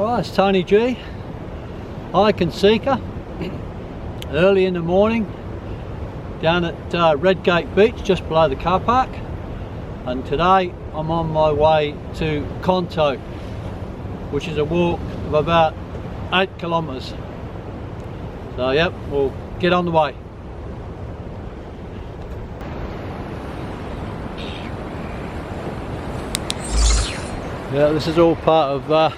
Right, it's Tony G, hiking seeker, early in the morning down at Redgate beach just below the car park, and today I'm on my way to Conto, which is a walk of about 8 kilometres. So yep, we'll get on the way. Yeah, this is all part of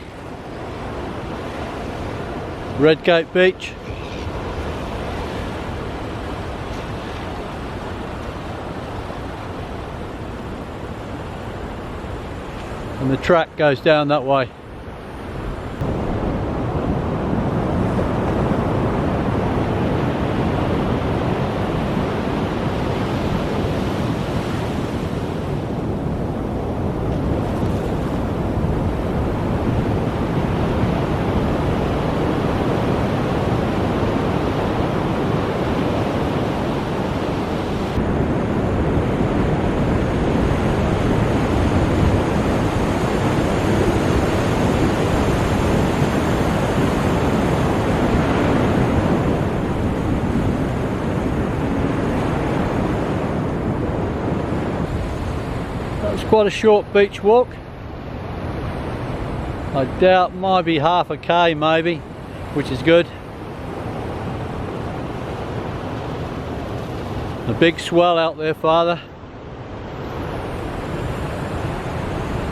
Redgate beach. And the track goes down that way. Quite a short beach walk. I doubt might be half a K maybe, which is good. A big swell out there farther.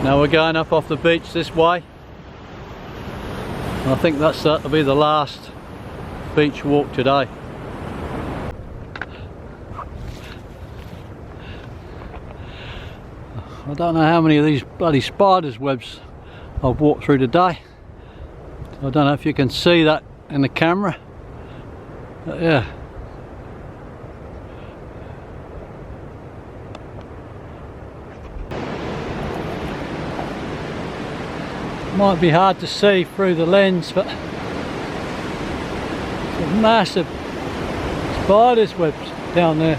Now we're going up off the beach this way. I think that'll be the last beach walk today. I don't know how many of these bloody spiders webs I've walked through today. I don't know if you can see that in the camera, but yeah. Might be hard to see through the lens, but some massive spiders webs down there.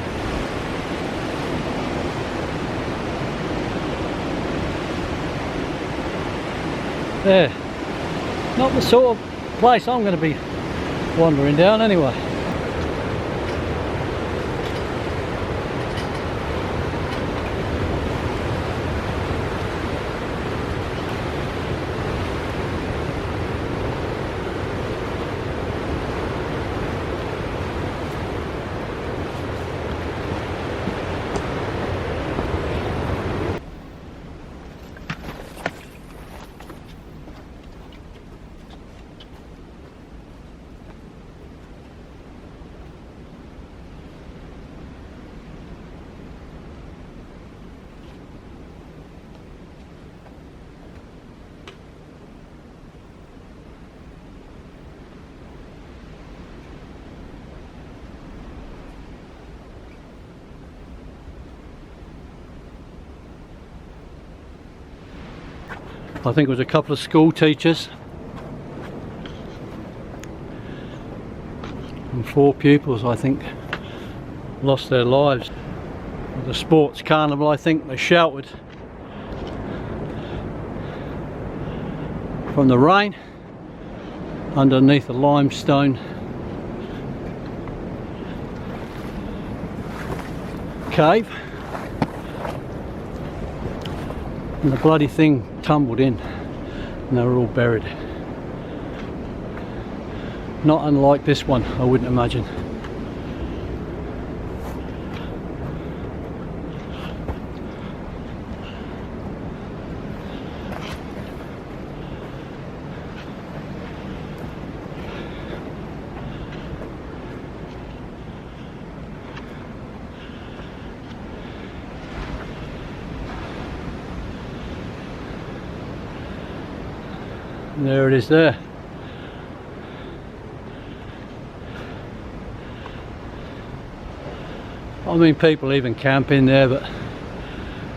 Yeah, not the sort of place I'm going to be wandering down anyway. I think it was a couple of school teachers and 4 pupils, I think, lost their lives. At the sports carnival, I think they shouted from the rain underneath a limestone cave, and the bloody thing tumbled in and they were all buried. Not unlike this one, I wouldn't imagine. And there it is there. I mean, people even camp in there, but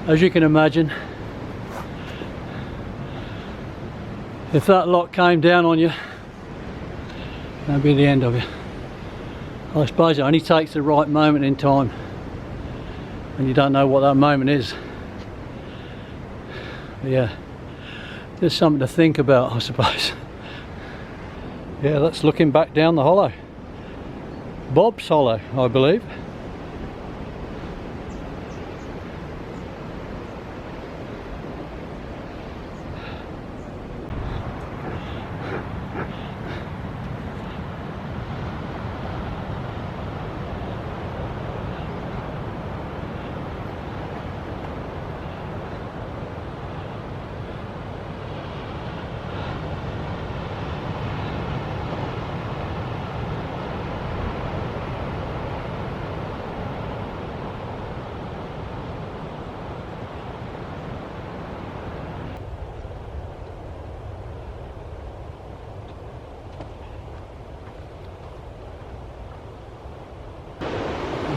as you can imagine, if that lot came down on you, that'd be the end of you. I suppose it only takes the right moment in time, and you don't know what that moment is. But yeah, there's something to think about, I suppose. Yeah, that's looking back down the hollow. Bob's Hollow, I believe.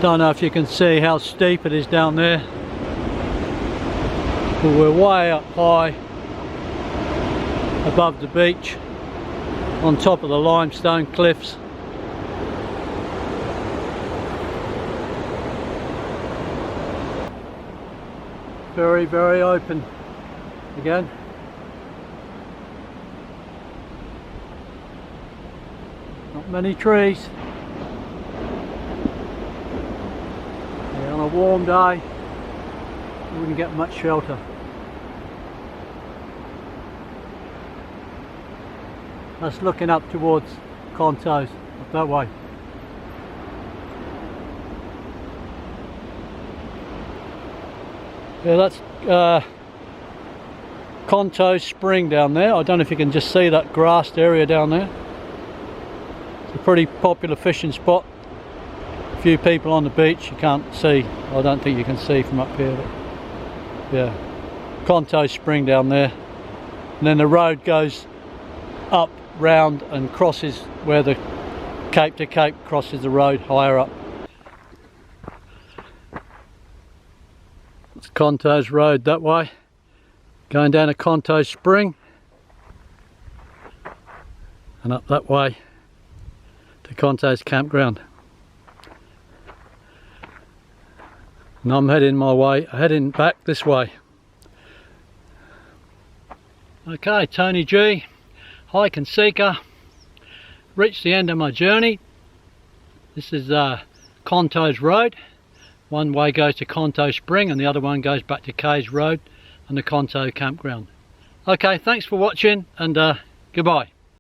Don't know if you can see how steep it is down there, but we're way up high above the beach on top of the limestone cliffs. Very, very open again. Not many trees. On a warm day, you wouldn't get much shelter. That's looking up towards Conto's, up that way. Yeah, that's Conto Spring down there. I don't know if you can just see that grassed area down there. It's a pretty popular fishing spot. A few people on the beach. You can't see, I don't think you can see from up here, but yeah, Conto Spring down there, and then the road goes up, round and crosses where the cape to cape crosses the road higher up. It's Conto's road that way, going down to Conto Spring and up that way to Conto's campground. And I'm heading back this way. Okay, Tony G, hike and seeker, reached the end of my journey. This is Conto's road. One way goes to Conto Spring and the other one goes back to Kay's Road and the Conto campground. Okay, thanks for watching and goodbye.